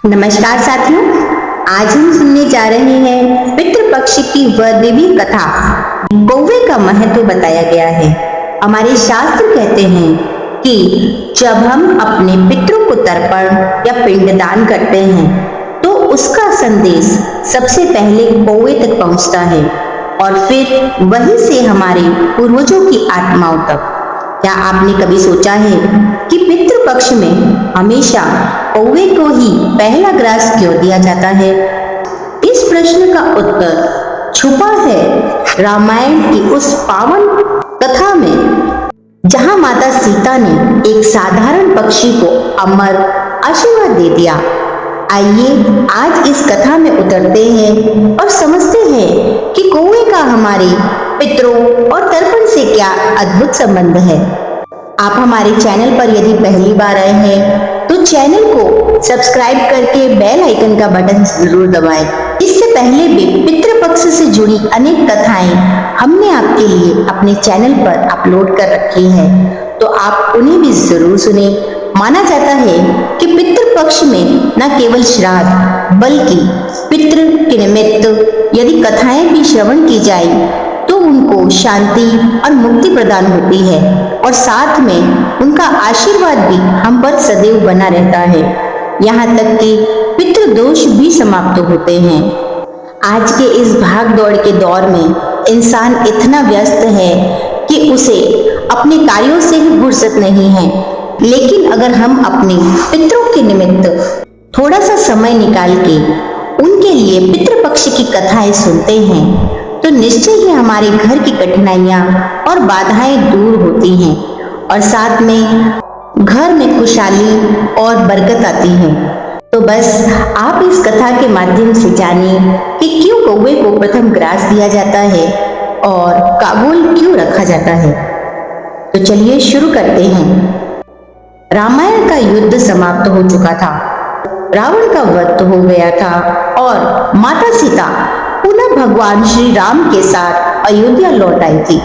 नमस्कार साथियों, आज हम सुनने जा रहे हैं पितृपक्ष की वह देवी कथा। कौवे का महत्व बताया गया है। हमारे शास्त्र कहते हैं कि जब हम अपने पितरों को तर्पण या पिंडदान करते हैं तो उसका संदेश सबसे पहले कौवे तक पहुंचता है और फिर वहीं से हमारे पूर्वजों की आत्माओं तक। क्या आपने कभी सोचा है कि पितृपक्ष में हमेशा कौवे को ही पहला ग्रास क्यों दिया जाता है? इस प्रश्न का उत्तर छुपा है रामायण की उस पावन कथा में, जहां माता सीता ने एक साधारण पक्षी को अमर आशीर्वाद दे दिया। आइए आज इस कथा में उतरते हैं और समझते हैं कि कौवे का हमारे पितरों और तर्पण से क्या अद्भुत संबंध है। आप हमारे चैनल पर यदि पहली बार आए हैं तो चैनल को सब्सक्राइब करके बेल आइकन का बटन जरूर दबाएं। इससे पहले भी पितृपक्ष से जुड़ी अनेक कथाएं हमने आपके लिए अपने चैनल पर अपलोड कर रखी हैं, तो आप उन्हें भी जरूर सुने। माना जाता है कि पितृपक्ष में न केवल श्राद्ध बल्कि पितृ के निमित्त यदि कथाएं भी श्रवण की जाए तो उनको शांति और मुक्ति प्रदान होती है और साथ में उनका आशीर्वाद भी हम पर सदैव बना रहता है। यहाँ तक कि पितृदोष भी समाप्त होते हैं। आज के इस भाग दौड़ के दौर में इंसान इतना व्यस्त है कि उसे अपने कार्यों से ही फुर्सत नहीं है, लेकिन अगर हम अपने पितरों के निमित्त थोड़ा सा समय निकाल के उनके लिए पितृपक्ष की कथाएं सुनते हैं तो निश्चय ही हमारे घर की कठिनाइयां और बाधाएं दूर होती हैं और साथ में घर में खुशहाली और बरकत आती है। तो बस आप इस कथा के माध्यम से जानिए कि क्यों कौवे को प्रथम ग्रास दिया जाता है और काबुल क्यों रखा जाता है। तो चलिए शुरू करते हैं। रामायण का युद्ध समाप्त हो चुका था, रावण का वध हो गया था और माता सीता पुनः भगवान श्री राम के साथ अयोध्या लौट आई थी।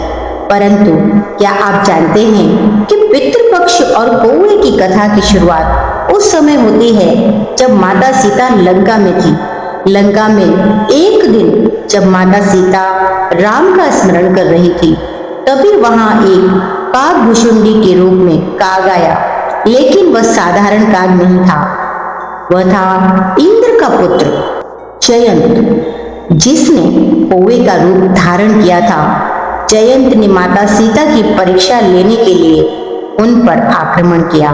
परंतु क्या आप जानते हैं कि पितृपक्ष और कौवे की कथा की शुरुआत उस समय होती है जब माता सीता लंका में थी। लंका में एक दिन जब माता सीता राम का स्मरण कर रही थी, तभी वहां एक कागभुशुंडी के रूप में काग आया, लेकिन वह साधारण काग नहीं था। वह था इंद्र का पुत्र जयंत, जिसने कौवे का रूप धारण किया था। जयंत ने माता सीता की परीक्षा लेने के लिए उन पर आक्रमण किया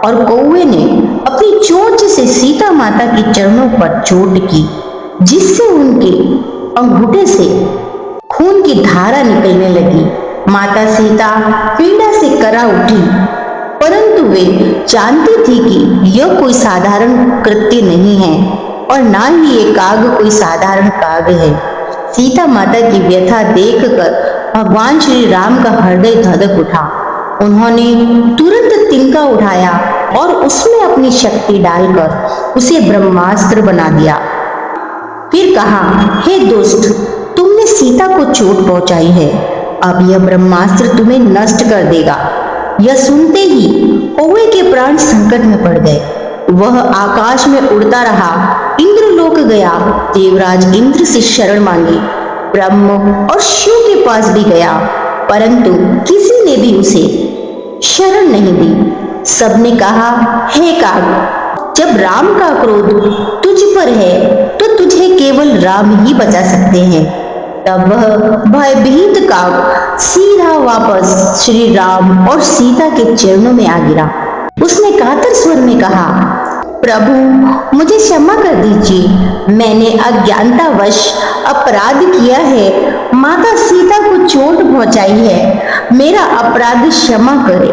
और कौवे ने अपनी चोंच से सीता माता के चरणों पर चोट की, जिससे उनके अंगूठे से खून की धारा निकलने लगी। माता सीता पीड़ा से करा उठी, परंतु वे जानती थी कि यह कोई साधारण कृत्य नहीं है और ना ही ये काग कोई साधारण काग है। सीता माता की व्यथा देखकर भगवान श्री राम का हृदय धधक उठा। उन्होंने तुरंत तिनका उठाया और उसमें अपनी शक्ति डालकर उसे ब्रह्मास्त्र बना दिया। फिर कहा, हे दुष्ट, तुमने सीता को चोट पहुंचाई है, अब यह ब्रह्मास्त्र तुम्हें नष्ट कर देगा। यह सुनते ही कौवे के प्राण संकट में पड़ गए। वह आकाश में उड़ता रहा, इंद्रलोक गया, देवराज इंद्र से शरण मांगी, ब्रह्म और शिव के पास भी गया, परंतु किसी ने भी उसे शरण नहीं दी। सबने कहा, हे काग, जब राम का क्रोध तुझ पर है तो तुझे केवल राम ही बचा सकते हैं। तब वह भयभीत काग सीधा वापस श्री राम और सीता के चरणों में आ गिरा। उसने कातर स्वर में कहा, प्रभु, मुझे क्षमा कर दीजिए, मैंने अज्ञानतावश अपराध किया है, माता सीता को चोट पहुंचाई है, मेरा अपराध क्षमा करे,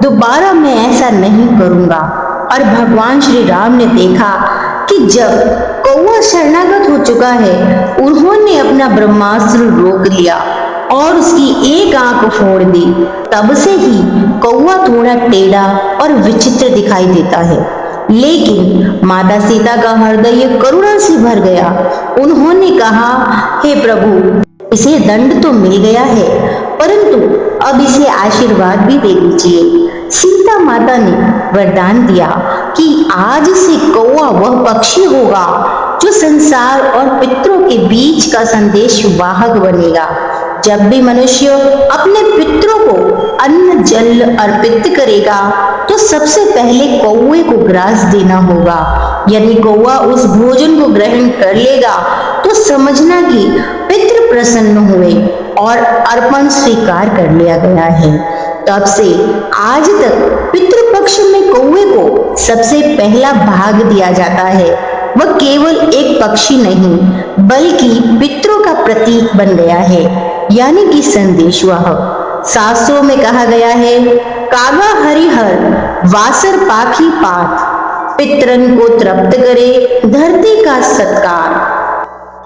दोबारा मैं ऐसा नहीं करूंगा। और भगवान श्री राम ने देखा कि जब कौवा शरणागत हो चुका है, उन्होंने अपना ब्रह्मास्त्र रोक लिया और उसकी एक आंख फोड़ दी। तब से ही कौवा थोड़ा टेढ़ा और विचित्र दिखाई देता है, लेकिन माता सीता का हृदय करुणा से भर गया। उन्होंने कहा, हे प्रभु, इसे दंड तो मिल गया है, परंतु अब इसे आशीर्वाद भी दे दीजिए। सीता माता ने वरदान दिया, कि आज से कौवा वह पक्षी होगा जो संसार और पितरों के बीच का संदेश वाहक बनेगा। जब भी मनुष्य अपने पितरों को अन्न जल अर्पित करेगा तो सबसे पहले कौवे को ग्रास देना होगा। यदि कौवा उस भोजन को ग्रहण कर लेगा तो समझना कि पितृ प्रसन्न हुए और अर्पण स्वीकार कर लिया गया है। तब से आज तक पितृपक्ष में कौवे को सबसे पहला भाग दिया जाता है। वह केवल एक पक्षी नहीं बल्कि पितरों का प्रतीक बन गया है, यानी कि संदेशवाहक। शास्त्रों में कहा गया है, कागा हरिहर वासर पाखी पात, पितरन को तृप्त करे धरती का सत्कार।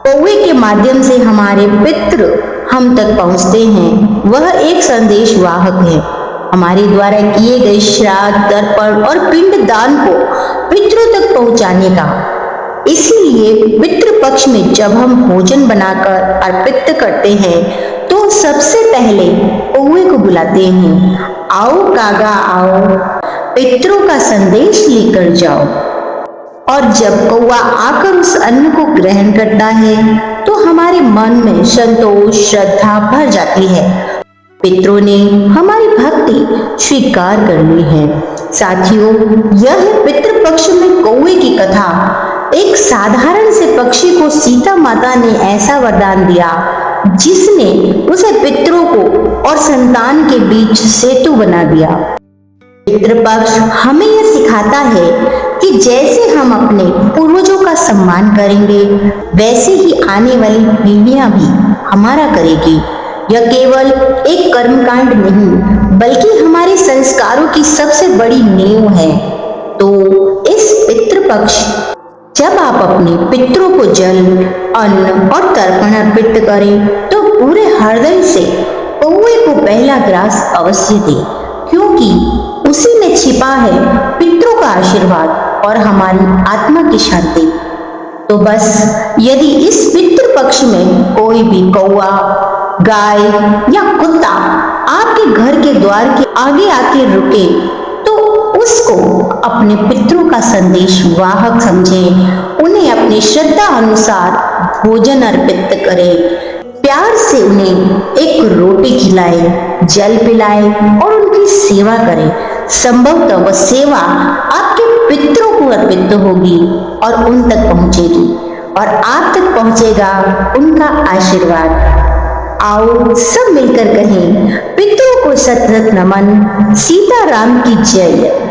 कौवे के माध्यम से हमारे पितृ हम तक पहुंचते हैं। वह एक संदेश वाहक है। हमारे द्वारा किए गए श्राद्ध, तर्पण और पिंड दान को पितरों तक पहुंचाने का। इसीलिए पितृ पक्ष में जब हम भोजन बनाकर अर्पित करते हैं तो सबसे पहले कौवे को बुलाते हैं, आओ कागा आओ, पितरों का संदेश लेकर जाओ। और जब कौवा आकर उस अन्न को ग्रहण करता है तो हमारे मन में संतोष श्रद्धा भर जाती है। पितरों ने हमारी भक्ति स्वीकार कर ली है। साथियों, यह है पितृपक्ष में कौवे की कथा। एक साधारण से पक्षी को सीता माता ने ऐसा वरदान दिया जिसने उसे पितरों को और संतान के बीच सेतु बना दिया। पितृपक्ष हमें यह सिखाता है कि जैसे हम अपने पूर्वजों का सम्मान करेंगे वैसे ही आने वाली पीढ़ियां भी हमारा करेगी। यह केवल एक कर्मकांड नहीं बल्कि हमारे संस्कारों की सबसे बड़ी नींव है। तो इस पितृपक्ष जब आप अपने पितरों को जल, अन्न और तर्पण अर्पित करें तो पूरे हृदय से कौवे को पहला ग्रास अवश्य दें, क्योंकि उसी में छिपा है पितरों का आशीर्वाद और हमारी आत्मा की शांति। तो बस यदि इस पितृ पक्ष में कोई भी कौवा, गाय या कुत्ता आपके घर के द्वार के आगे आके रुके तो उसको अपने पितरों का संदेश वाहक समझें। उन्हें अपनी श्रद्धा अनुसार भोजन अर्पित करें, प्यार से उन्हें एक रोटी खिलाएं, जल पिलाएं और उनकी सेवा करें। संभवतः वह सेवा आपके पितरों को अर्पित होगी और उन तक पहुंचेगी और आप तक पहुंचेगा उनका आशीर्वाद। आओ सब मिलकर कहें, पितरों को सतत नमन, सीता राम की जय।